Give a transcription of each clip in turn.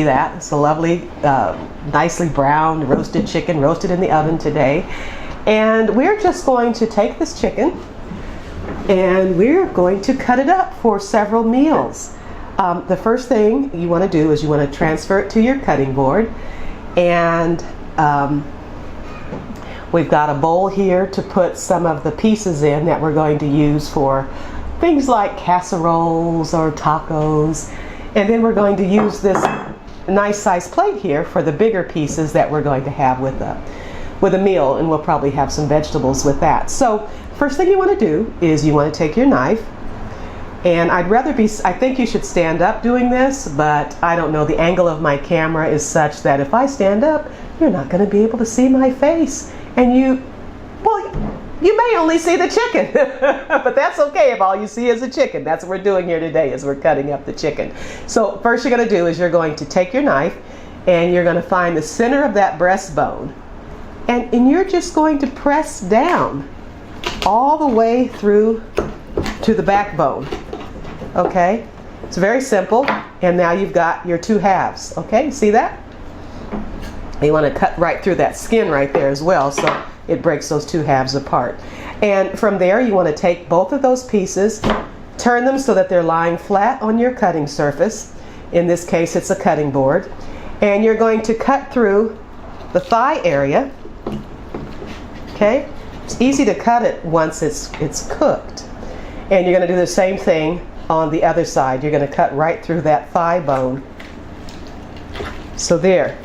That it's a lovely, nicely browned roasted chicken, roasted in the oven today. And we're just going to take this chicken and we're going to cut it up for several meals. The first thing you want to do is you want to transfer it to your cutting board. And we've got a bowl here to put some of the pieces in that we're going to use for things like casseroles or tacos. And then we're going to use this nice size plate here for the bigger pieces that we're going to have with a meal, and we'll probably have some vegetables with that. So first thing you want to do is you want to take your knife, and I think you should stand up doing this, but I don't know, the angle of my camera is such that if I stand up, you're not going to be able to see my face, and you may only see the chicken, but that's okay if all you see is a chicken. That's what we're doing here today, is we're cutting up the chicken. So first you're going to do is you're going to take your knife and you're going to find the center of that breastbone, and you're just going to press down all the way through to the backbone. Okay? It's very simple, and now you've got your two halves. Okay? See that? You want to cut right through that skin right there as well, so it breaks those two halves apart. And from there you want to take both of those pieces, turn them so that they're lying flat on your cutting surface. In this case it's a cutting board. And you're going to cut through the thigh area. Okay? It's easy to cut it once it's cooked. And you're going to do the same thing on the other side. You're going to cut right through that thigh bone. So there.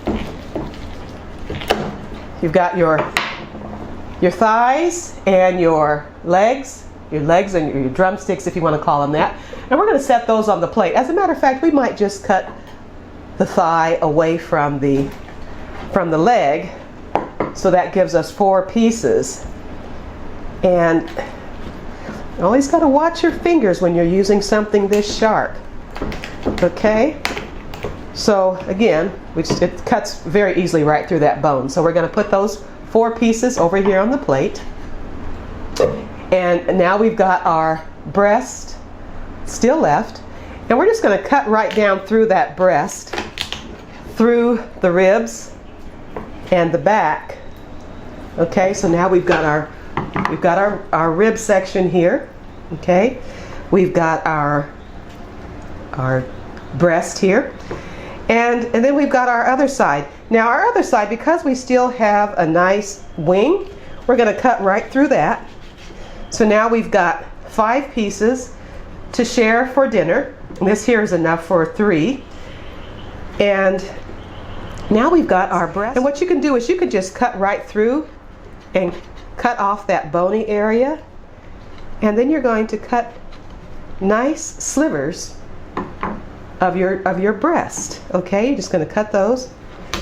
You've got your thighs and your legs and your drumsticks, if you want to call them that. And we're going to set those on the plate. As a matter of fact, we might just cut the thigh away from the leg, so that gives us 4 pieces. And you always got to watch your fingers when you're using something this sharp. Okay? So again, it cuts very easily right through that bone. So we're going to put those 4 pieces over here on the plate. And now we've got our breast still left. And we're just going to cut right down through that breast, through the ribs and the back. Okay, so now we've got our rib section here. Okay, we've got our breast here. And then we've got our other side. Now our other side, because we still have a nice wing, we're going to cut right through that. So now we've got 5 pieces to share for dinner. And this here is enough for 3. And now we've got our breast. And what you can do is you can just cut right through and cut off that bony area. And then you're going to cut nice slivers of your breast. Okay, you're just going to cut those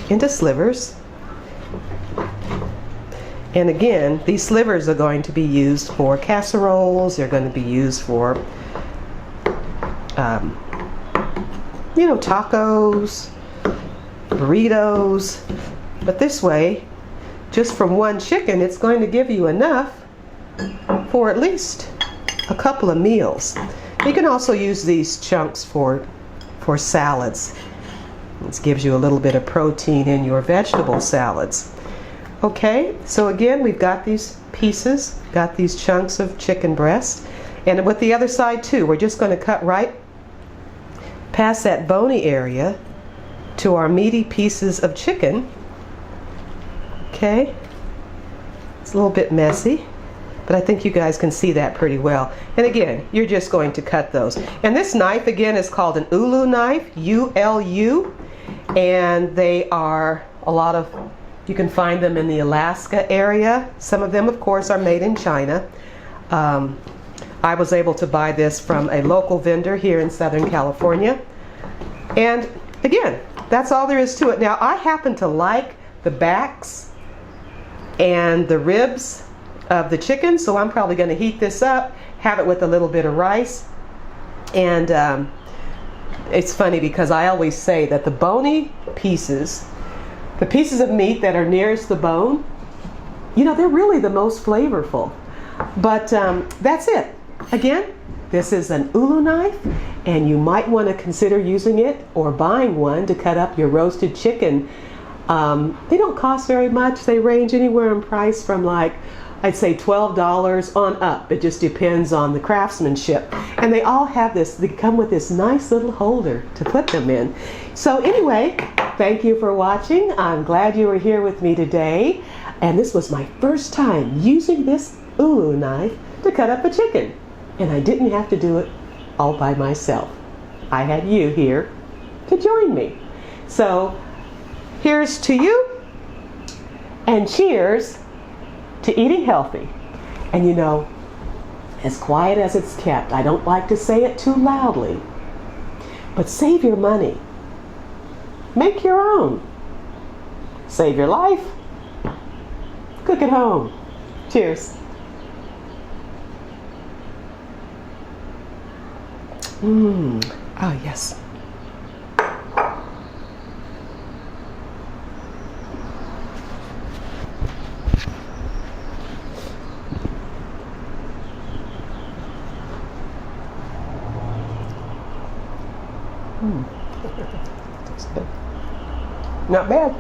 into slivers. And again, these slivers are going to be used for casseroles. They're going to be used for tacos, burritos. But this way, just from one chicken, it's going to give you enough for at least a couple of meals. You can also use these chunks for salads. This gives you a little bit of protein in your vegetable salads. Okay, so again, we've got these pieces, got these chunks of chicken breast. And with the other side too, we're just going to cut right past that bony area to our meaty pieces of chicken. Okay, it's a little bit messy, but I think you guys can see that pretty well. And again, you're just going to cut those. And this knife again is called an ulu knife, U-L-U, and they are you can find them in the Alaska area. Some of them, of course, are made in China. I was able to buy this from a local vendor here in Southern California. And again, that's all there is to it. Now, I happen to like the backs and the ribs of the chicken, so I'm probably going to heat this up, have it with a little bit of rice. And it's funny because I always say that the bony pieces, the pieces of meat that are nearest the bone, they're really the most flavorful. But that's it. Again, This is an ulu knife, and you might want to consider using it or buying one to cut up your roasted chicken. They don't cost very much. They range anywhere in price from, like, I'd say $12 on up. It just depends on the craftsmanship. And they all have this, they come with this nice little holder to put them in. So anyway, thank you for watching. I'm glad you were here with me today. And this was my first time using this ulu knife to cut up a chicken. And I didn't have to do it all by myself. I had you here to join me. So here's to you, and cheers to eating healthy. And you know, as quiet as it's kept, I don't like to say it too loudly, but save your money. Make your own. Save your life. Cook at home. Cheers. Oh yes. Not bad.